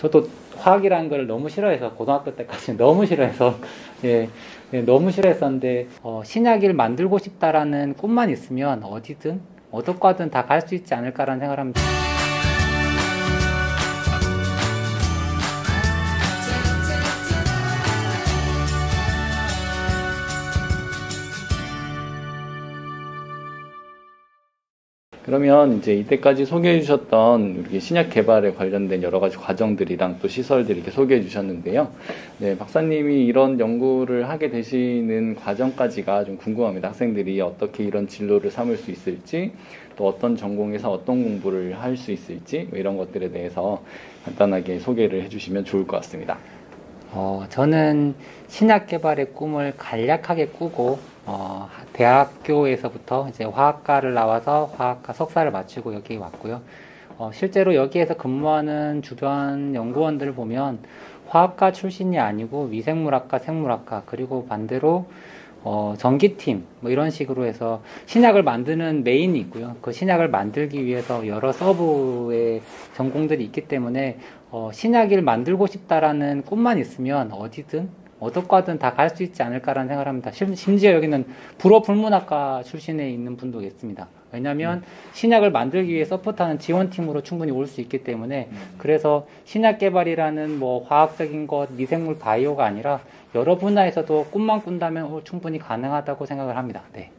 저도 화학이라는 걸 너무 싫어해서 고등학교 때까지 너무 싫어해서 예, 너무 싫어했었는데 신약을 만들고 싶다라는 꿈만 있으면 어디든 어디과든 다 갈 수 있지 않을까라는 생각을 합니다. 그러면 이제 이때까지 소개해 주셨던 우리 신약 개발에 관련된 여러 가지 과정들이랑 또 시설들 이렇게 소개해 주셨는데요. 네, 박사님이 이런 연구를 하게 되시는 과정까지가 좀 궁금합니다. 학생들이 어떻게 이런 진로를 삼을 수 있을지, 또 어떤 전공에서 어떤 공부를 할 수 있을지, 뭐 이런 것들에 대해서 간단하게 소개를 해 주시면 좋을 것 같습니다. 저는 신약 개발의 꿈을 간략하게 꾸고 대학교에서부터 이제 화학과를 나와서 화학과 석사를 마치고 여기 왔고요. 실제로 여기에서 근무하는 주변 연구원들을 보면 화학과 출신이 아니고 위생물학과, 생물학과, 그리고 반대로 전기팀 뭐 이런 식으로 해서 신약을 만드는 메인이 있고요. 그 신약을 만들기 위해서 여러 서브의 전공들이 있기 때문에 신약을 만들고 싶다라는 꿈만 있으면 어디든 어디과든 다 갈 수 있지 않을까라는 생각을 합니다. 심지어 여기는 불어불문학과 출신에 있는 분도 있습니다. 왜냐하면 신약을 만들기 위해 서포트하는 지원팀으로 충분히 올 수 있기 때문에 그래서 신약 개발이라는 뭐 화학적인 것, 미생물, 바이오가 아니라 여러 분야에서도 꿈만 꾼다면 충분히 가능하다고 생각을 합니다. 네.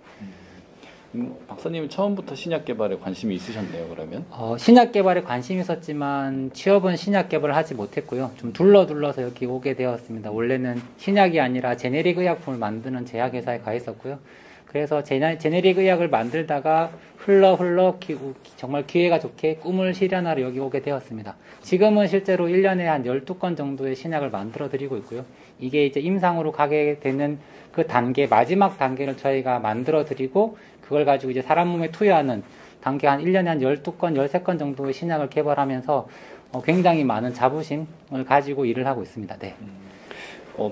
박사님은 처음부터 신약 개발에 관심이 있으셨네요, 그러면? 신약 개발에 관심이 있었지만 취업은 신약 개발을 하지 못했고요. 좀 둘러서 여기 오게 되었습니다. 원래는 신약이 아니라 제네릭 의약품을 만드는 제약회사에 가 있었고요. 그래서 제네릭 의약을 만들다가 흘러 정말 기회가 좋게 꿈을 실현하러 여기 오게 되었습니다. 지금은 실제로 1년에 한 12건 정도의 신약을 만들어 드리고 있고요. 이게 이제 임상으로 가게 되는 그 단계, 마지막 단계를 저희가 만들어 드리고 그걸 가지고 이제 사람 몸에 투여하는 단계 한 1년에 한 12건, 13건 정도의 신약을 개발하면서 굉장히 많은 자부심을 가지고 일을 하고 있습니다. 네.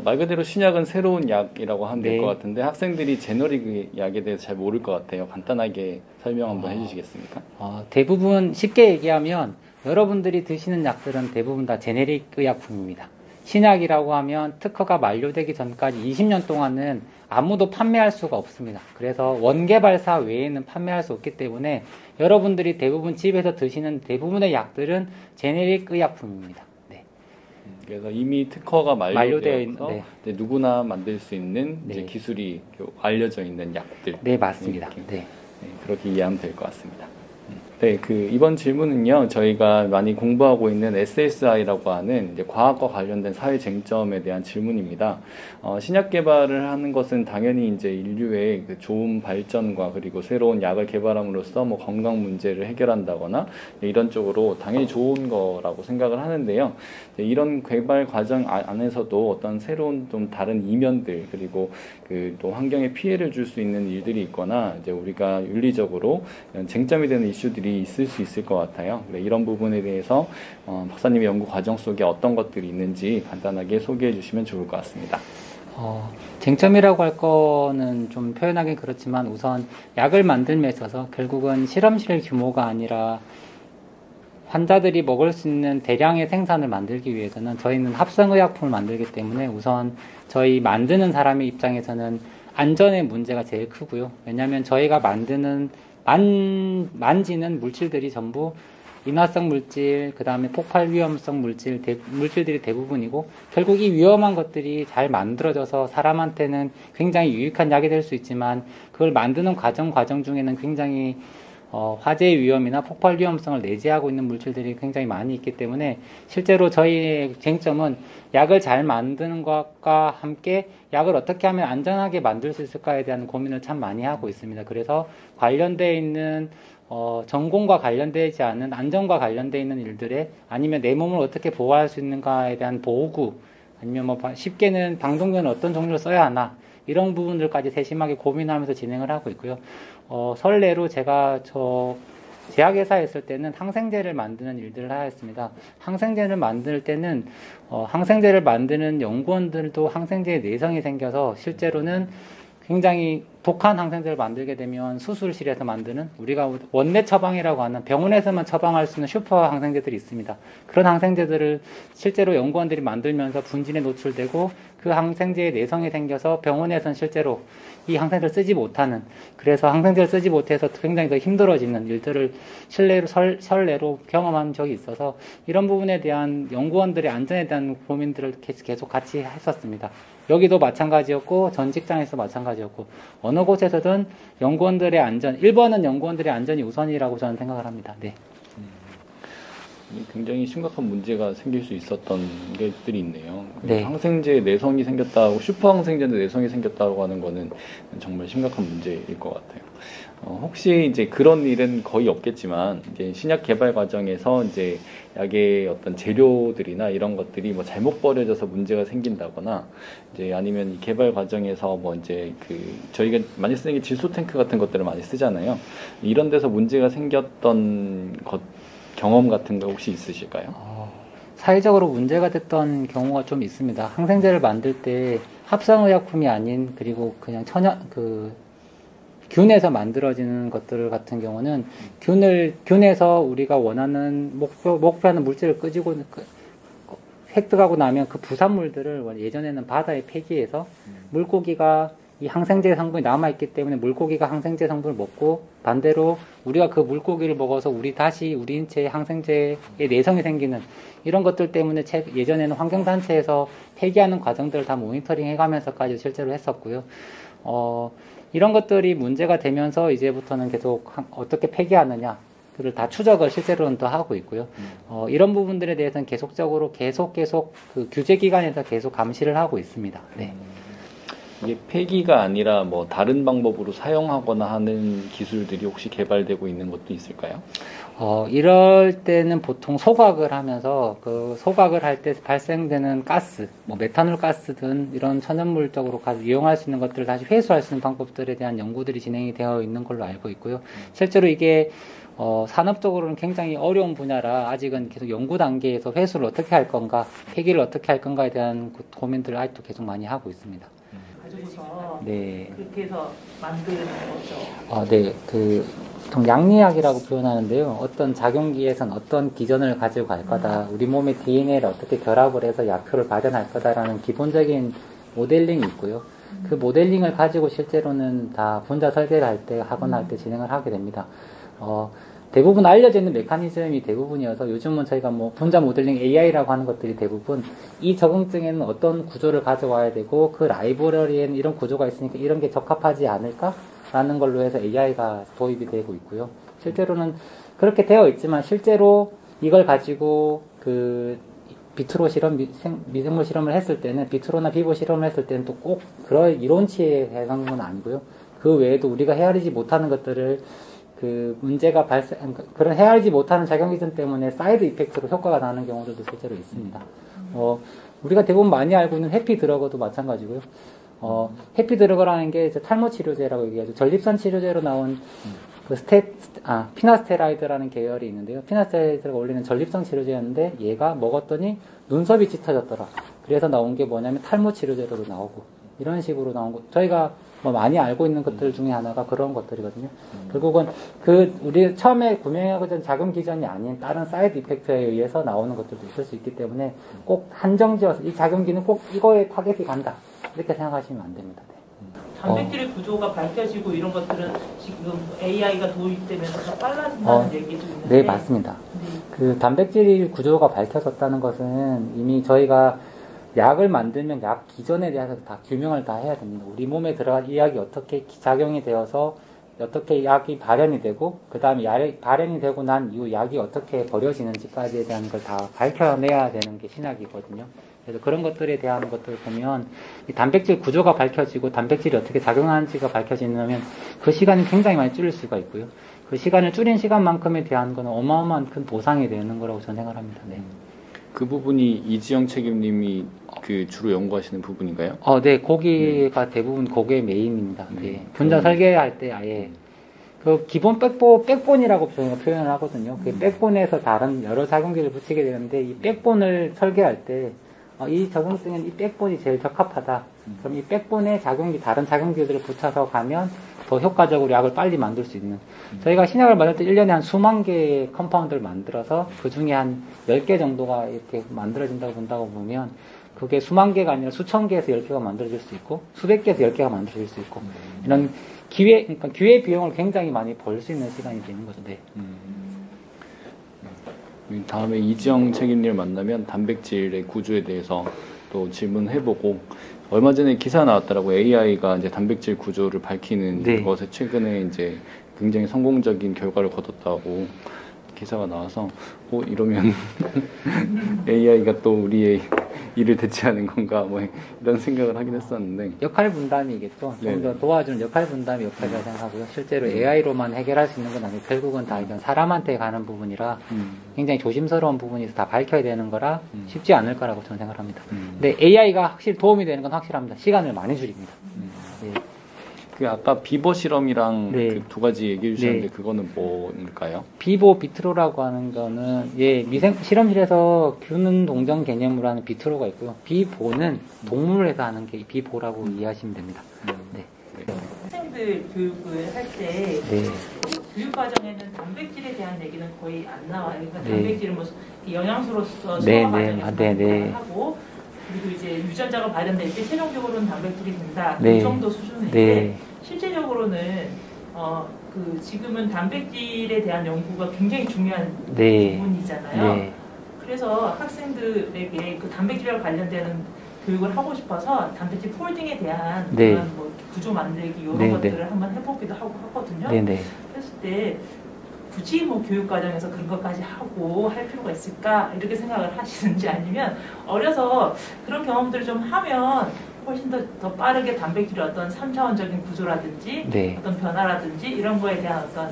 말 그대로 신약은 새로운 약이라고 하면 될 것 같은데 학생들이 제너릭 약에 대해서 잘 모를 것 같아요. 간단하게 설명 한번 해주시겠습니까? 대부분 쉽게 얘기하면 여러분들이 드시는 약들은 대부분 다 제네릭 의약품입니다. 신약이라고 하면 특허가 만료되기 전까지 20년 동안은 아무도 판매할 수가 없습니다. 그래서 원개발사 외에는 판매할 수 없기 때문에 여러분들이 대부분 집에서 드시는 대부분의 약들은 제네릭 의약품입니다. 네. 그래서 이미 특허가 만료되어 있어서 네. 누구나 만들 수 있는 네. 이제 기술이 알려져 있는 약들. 네, 맞습니다. 네. 그렇게 이해하면 될 것 같습니다. 네, 이번 질문은요, 저희가 많이 공부하고 있는 SSI라고 하는 이제 과학과 관련된 사회 쟁점에 대한 질문입니다. 신약 개발을 하는 것은 당연히 이제 인류의 그 좋은 발전과 그리고 새로운 약을 개발함으로써 뭐 건강 문제를 해결한다거나 이런 쪽으로 당연히 좋은 거라고 생각을 하는데요. 이런 개발 과정 안에서도 어떤 새로운 좀 다른 이면들 그리고 또 환경에 피해를 줄 수 있는 일들이 있거나 이제 우리가 윤리적으로 쟁점이 되는 이슈들이 있을 수 있을 것 같아요. 이런 부분에 대해서 박사님의 연구 과정 속에 어떤 것들이 있는지 간단하게 소개해 주시면 좋을 것 같습니다. 쟁점이라고 할 거는 좀 표현하기 그렇지만 우선 약을 만들며 있어서 결국은 실험실 규모가 아니라 환자들이 먹을 수 있는 대량의 생산을 만들기 위해서는 저희는 합성의약품을 만들기 때문에 우선 저희 만드는 사람의 입장에서는 안전의 문제가 제일 크고요. 왜냐하면 저희가 만지는 물질들이 전부 인화성 물질, 그 다음에 폭발 위험성 물질들이 대부분이고 결국 이 위험한 것들이 잘 만들어져서 사람한테는 굉장히 유익한 약이 될 수 있지만 그걸 만드는 과정 중에는 굉장히 화재의 위험이나 폭발 위험성을 내재하고 있는 물질들이 굉장히 많이 있기 때문에 실제로 저희의 쟁점은 약을 잘 만드는 것과 함께 약을 어떻게 하면 안전하게 만들 수 있을까에 대한 고민을 참 많이 하고 있습니다. 그래서 관련되어 있는 전공과 관련되지 않은 안전과 관련되어 있는 일들에 아니면 내 몸을 어떻게 보호할 수 있는가에 대한 보호구 아니면 뭐 쉽게는 방독면은 어떤 종류를 써야 하나 이런 부분들까지 세심하게 고민하면서 진행을 하고 있고요. 설례로 제가 제약회사에 있을 때는 항생제를 만드는 일들을 하였습니다. 항생제를 만들 때는 항생제를 만드는 연구원들도 항생제에 내성이 생겨서 실제로는 굉장히 독한 항생제를 만들게 되면 수술실에서 만드는 우리가 원내 처방이라고 하는 병원에서만 처방할 수 있는 슈퍼 항생제들이 있습니다. 그런 항생제들을 실제로 연구원들이 만들면서 분진에 노출되고 그 항생제에 내성이 생겨서 병원에서는 실제로 이 항생제를 쓰지 못하는, 그래서 항생제를 쓰지 못해서 굉장히 더 힘들어지는 일들을 설례로 경험한 적이 있어서 이런 부분에 대한 연구원들의 안전에 대한 고민들을 계속 같이 했었습니다. 여기도 마찬가지였고 전 직장에서 마찬가지였고 어느 곳에서든 연구원들의 안전, 1번은 연구원들의 안전이 우선이라고 저는 생각을 합니다. 네. 굉장히 심각한 문제가 생길 수 있었던 것들이 있네요. 네. 항생제에 내성이 생겼다고, 슈퍼 항생제인데 내성이 생겼다고 하는 거는 정말 심각한 문제일 것 같아요. 혹시 이제 그런 일은 거의 없겠지만, 이제 신약 개발 과정에서 이제 약의 어떤 재료들이나 이런 것들이 뭐 잘못 버려져서 문제가 생긴다거나, 이제 아니면 이 개발 과정에서 뭐 이제 저희가 많이 쓰는 게 질소 탱크 같은 것들을 많이 쓰잖아요. 이런 데서 문제가 생겼던 경험 같은 거 혹시 있으실까요? 사회적으로 문제가 됐던 경우가 좀 있습니다. 항생제를 만들 때 합성의약품이 아닌, 그리고 그냥 균에서 만들어지는 것들 같은 경우는 균에서 우리가 원하는 목표하는 물질을 획득하고 나면 그 부산물들을 예전에는 바다에 폐기해서 물고기가 이 항생제 성분이 남아있기 때문에 물고기가 항생제 성분을 먹고, 반대로 우리가 그 물고기를 먹어서 우리 인체에 항생제에 내성이 생기는 이런 것들 때문에 예전에는 환경단체에서 폐기하는 과정들을 다 모니터링 해가면서까지 실제로 했었고요. 이런 것들이 문제가 되면서 이제부터는 계속 어떻게 폐기하느냐 그를 다 추적을 실제로는 또 하고 있고요. 이런 부분들에 대해서는 계속 그 규제기관에서 계속 감시를 하고 있습니다. 네. 이게 폐기가 아니라 뭐 다른 방법으로 사용하거나 하는 기술들이 혹시 개발되고 있는 것도 있을까요? 이럴 때는 보통 소각을 하면서 그 소각을 할 때 발생되는 가스, 뭐 메탄올 가스든 이런 천연물적으로 이용할 수 있는 것들을 다시 회수할 수 있는 방법들에 대한 연구들이 진행이 되어 있는 걸로 알고 있고요. 실제로 이게 산업적으로는 굉장히 어려운 분야라 아직은 계속 연구 단계에서 회수를 어떻게 할 건가, 폐기를 어떻게 할 건가에 대한 고민들을 아직도 계속 많이 하고 있습니다. 가지고서 네. 그렇게 해서 만드는 거죠. 네. 보통 양리학이라고 표현하는데요. 어떤 작용기에선 어떤 기전을 가지고 갈 거다. 우리 몸의 DNA를 어떻게 결합을 해서 약효를 발현할 거다라는 기본적인 모델링이 있고요. 그 모델링을 가지고 실제로는 다 분자 설계를 할 때, 하거나 할 때 진행을 하게 됩니다. 대부분 알려져 있는 메커니즘이 대부분이어서 요즘은 저희가 뭐 분자 모델링 AI라고 하는 것들이 대부분 이 적응증에는 어떤 구조를 가져와야 되고 그 라이브러리에는 이런 구조가 있으니까 이런 게 적합하지 않을까라는 걸로 해서 AI가 도입이 되고 있고요. 실제로는 그렇게 되어 있지만 실제로 이걸 가지고 비트로 미생물 실험을 했을 때는, 비트로나 비보 실험을 했을 때는 또 꼭 그런 이론치에 해당하는 건 아니고요. 그 외에도 우리가 헤아리지 못하는 것들을 그런 헤아리지 못하는 작용기전 때문에 사이드 이펙트로 효과가 나는 경우들도 실제로 있습니다. 우리가 대부분 많이 알고 있는 해피드러거도 마찬가지고요. 해피드러거라는 게 탈모 치료제라고 얘기하죠. 전립선 치료제로 나온 피나스테라이드라는 계열이 있는데요. 피나스테라이드가 원래는 전립선 치료제였는데 얘가 먹었더니 눈썹이 짙어졌더라. 그래서 나온 게 뭐냐면 탈모 치료제로 나오고, 이런 식으로 나온 거. 저희가 뭐 많이 알고 있는 것들 중에 하나가 그런 것들이거든요. 결국은 우리 처음에 구매하고전 작용 기전이 아닌 다른 사이드 이펙트에 의해서 나오는 것들도 있을 수 있기 때문에 꼭 한정지어서 이 작용기는 꼭 이거에 타겟이 간다, 이렇게 생각하시면 안 됩니다. 단백질의 구조가 밝혀지고 이런 것들은 지금 AI가 도입되면서 더 빨라진다는 얘기도 있는데. 네, 맞습니다. 그 단백질 구조가 밝혀졌다는 것은 이미 저희가 약을 만들면 약 기전에 대해서 다 규명을 다 해야 됩니다. 우리 몸에 들어간 이 약이 어떻게 작용이 되어서 어떻게 약이 발현이 되고, 그 다음에 약이 발현이 되고 난 이후 약이 어떻게 버려지는지까지에 대한 걸 다 밝혀내야 되는 게 신약이거든요. 그래서 그런 것들에 대한 것들을 보면 이 단백질 구조가 밝혀지고 단백질이 어떻게 작용하는지가 밝혀지면 그 시간이 굉장히 많이 줄일 수가 있고요. 그 시간을 줄인 시간만큼에 대한 건 어마어마한 큰 보상이 되는 거라고 저는 생각합니다. 네. 그 부분이 이지영 책임님이 주로 연구하시는 부분인가요? 네, 거기가 대부분 거기에 메인입니다. 네. 분자 설계할 때 아예 기본 백본이라고 저희가 표현을 하거든요. 그 백본에서 다른 여러 작용기를 붙이게 되는데 이 백본을 설계할 때 이 적응증은 이 백본이 제일 적합하다. 그럼 이 백본에 다른 작용기들을 붙여서 가면 더 효과적으로 약을 빨리 만들 수 있는. 저희가 신약을 만들 때 1년에 한 수만 개의 컴파운드를 만들어서 그 중에 한 10개 정도가 이렇게 만들어진다고 본다고 보면 그게 수만 개가 아니라 수천 개에서 10개가 만들어질 수 있고 수백 개에서 10개가 만들어질 수 있고 이런 그러니까 기회 비용을 굉장히 많이 벌 수 있는 시간이 되는 거죠. 네. 다음에 이지영 책임님을 만나면 단백질의 구조에 대해서 또 질문해보고 얼마 전에 기사 나왔더라고. AI가 이제 단백질 구조를 밝히는 네. 것에 최근에 이제 굉장히 성공적인 결과를 거뒀다고 기사가 나와서 이러면 AI가 또 우리의 일을 대체하는 건가 뭐 이런 생각을 하긴 했었는데 역할 분담이겠죠. 좀 더 도와주는 역할 분담의 역할이라고 생각하고요. 실제로 AI로만 해결할 수 있는 건 아니고 결국은 다 이건 사람한테 가는 부분이라 굉장히 조심스러운 부분이 다 밝혀야 되는 거라 쉽지 않을 거라고 저는 생각합니다. 근데 AI가 확실히 도움이 되는 건 확실합니다. 시간을 많이 줄입니다. 네. 그 아까 비보 실험이랑 네. 그 두 가지 얘기해 주셨는데 네. 그거는 뭘까요? 비보 비트로라고 하는 거는 실험실에서 균은 동정 개념으로 하는 비트로가 있고요. 비보는 동물에서 하는 게 비보라고 이해하시면 됩니다. 네. 학생들 교육을 할 때 네. 교육 과정에는 단백질에 대한 얘기는 거의 안 나와요. 그러니까 네. 단백질은 뭐 영양소로서 네, 소화 네. 과정에서 하고 그리고 이제 유전자가 발현될 때 최종적으로는 단백질이 된다. 네. 그 정도 수준인데 네. 실제적으로는 지금은 단백질에 대한 연구가 굉장히 중요한 네. 부분이잖아요. 네. 그래서 학생들에게 그 단백질과 관련되는 교육을 하고 싶어서 단백질 폴딩에 대한 네. 그런 뭐 구조 만들기 이런 네, 것들을 네. 한번 해보기도 하고 하거든요. 네. 네. 그랬을 때 굳이 뭐 교육 과정에서 그런 것까지 하고 할 필요가 있을까 이렇게 생각을 하시는지 아니면 어려서 그런 경험들을 좀 하면 훨씬 더 빠르게 단백질의 어떤 3차원적인 구조라든지 네. 어떤 변화라든지 이런 거에 대한 어떤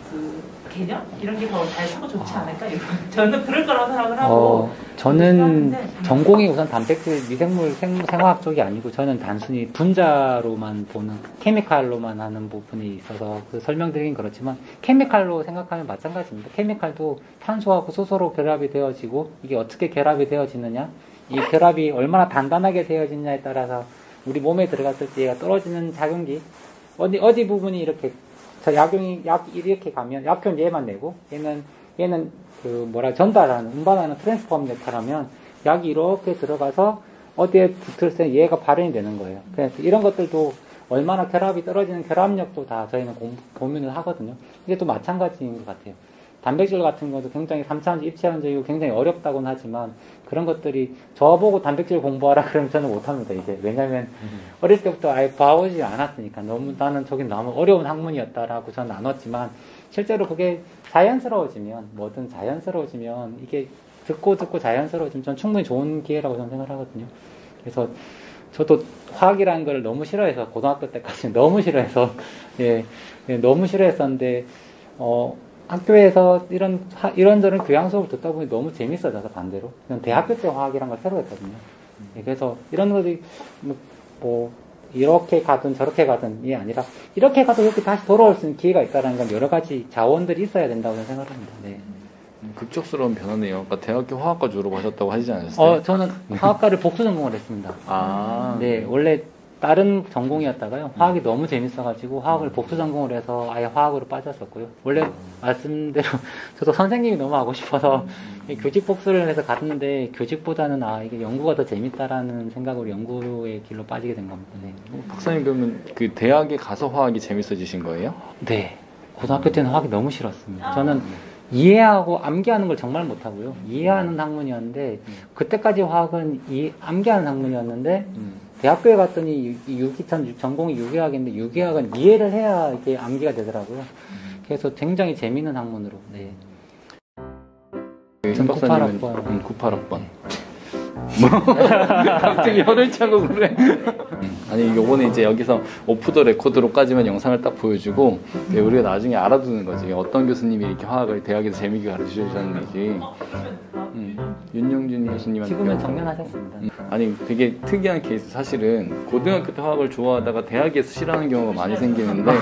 그 개념 이런 게 더 잘 서고 좋지 않을까 저는 그럴 거라고 생각을 하고 저는 전공이 우선 단백질 미생물 생화학 쪽이 아니고 저는 단순히 분자로만 보는 케미칼로만 하는 부분이 있어서 그 설명드리긴 그렇지만 케미칼로 생각하면 마찬가지입니다. 케미칼도 탄소하고 수소로 결합이 되어지고 이게 어떻게 결합이 되어지느냐 이 결합이 얼마나 단단하게 되어지느냐에 따라서 우리 몸에 들어갔을 때 얘가 떨어지는 작용기 어디 부분이 이렇게 약 이렇게 가면 약효는 얘만 내고 얘는 전달하는 운반하는 트랜스포머 역할하면 약이 이렇게 들어가서 어디에 붙을 때 얘가 발현이 되는 거예요. 그래서 이런 것들도 얼마나 결합이 떨어지는 결합력도 다 저희는 고민을 하거든요. 이게 또 마찬가지인 것 같아요. 단백질 같은 것도 굉장히 3차원적 입체론적이고 굉장히 어렵다고는 하지만 그런 것들이 저보고 단백질 공부하라 그러면 저는 못합니다. 이제 왜냐하면 어릴 때부터 아예 봐오지 않았으니까 나는 저긴 너무 어려운 학문이었다라고 저는 나눴지만 실제로 그게 자연스러워지면 뭐든 자연스러워지면 이게 듣고 자연스러워지면 저는 충분히 좋은 기회라고 저는 생각을 하거든요. 그래서 저도 화학이라는 걸 너무 싫어해서 고등학교 때까지 너무 싫어해서 너무 싫어했었는데 학교에서 이런저런 교양 수업을 듣다 보니 너무 재밌어져서 반대로. 대학교 때 화학이란 걸 새로 했거든요. 그래서 이런 것들이 뭐 이렇게 가든 저렇게 가든 이게 아니라 이렇게 가도 이렇게 다시 돌아올 수 있는 기회가 있다는 건 여러 가지 자원들이 있어야 된다고 생각합니다. 네. 급작스러운 변화네요. 아까 대학교 화학과 졸업하셨다고 하시지 않았어요? 저는 화학과를 복수 전공을 했습니다. 네, 원래 다른 전공이었다가요. 화학이 너무 재밌어가지고 화학을 복수 전공을 해서 아예 화학으로 빠졌었고요. 원래 말씀대로 저도 선생님이 너무 하고 싶어서 교직 복수를 해서 갔는데 교직보다는 이게 연구가 더 재밌다라는 생각으로 연구의 길로 빠지게 된 겁니다. 네. 박사님 그러면 그 대학에 가서 화학이 재밌어지신 거예요? 네. 고등학교 때는 화학이 너무 싫었습니다. 저는 이해하고 암기하는 걸 정말 못하고요. 이해하는 학문이었는데 그때까지 화학은 암기하는 학문이었는데 대학교에 갔더니 전공이 유기학인데 유기학은 이해를 해야 이게 암기가 되더라고요. 그래서 굉장히 재미있는 학문으로. 네. 전 98학번. 98학번. 갑자기 혀를 차고 그래. 아니 요번에 이제 여기서 오프 더 레코드로까지만 영상을 딱 보여주고 우리가 나중에 알아두는 거지. 어떤 교수님이 이렇게 화학을 대학에서 재미있게 가르쳐 주셨는지. 윤영준 교수님한테 지금은 정년하셨습니다. 아니 되게 특이한 케이스. 사실은 고등학교 때 화학을 좋아하다가 대학에서 싫어하는 경우가 많이 생기는데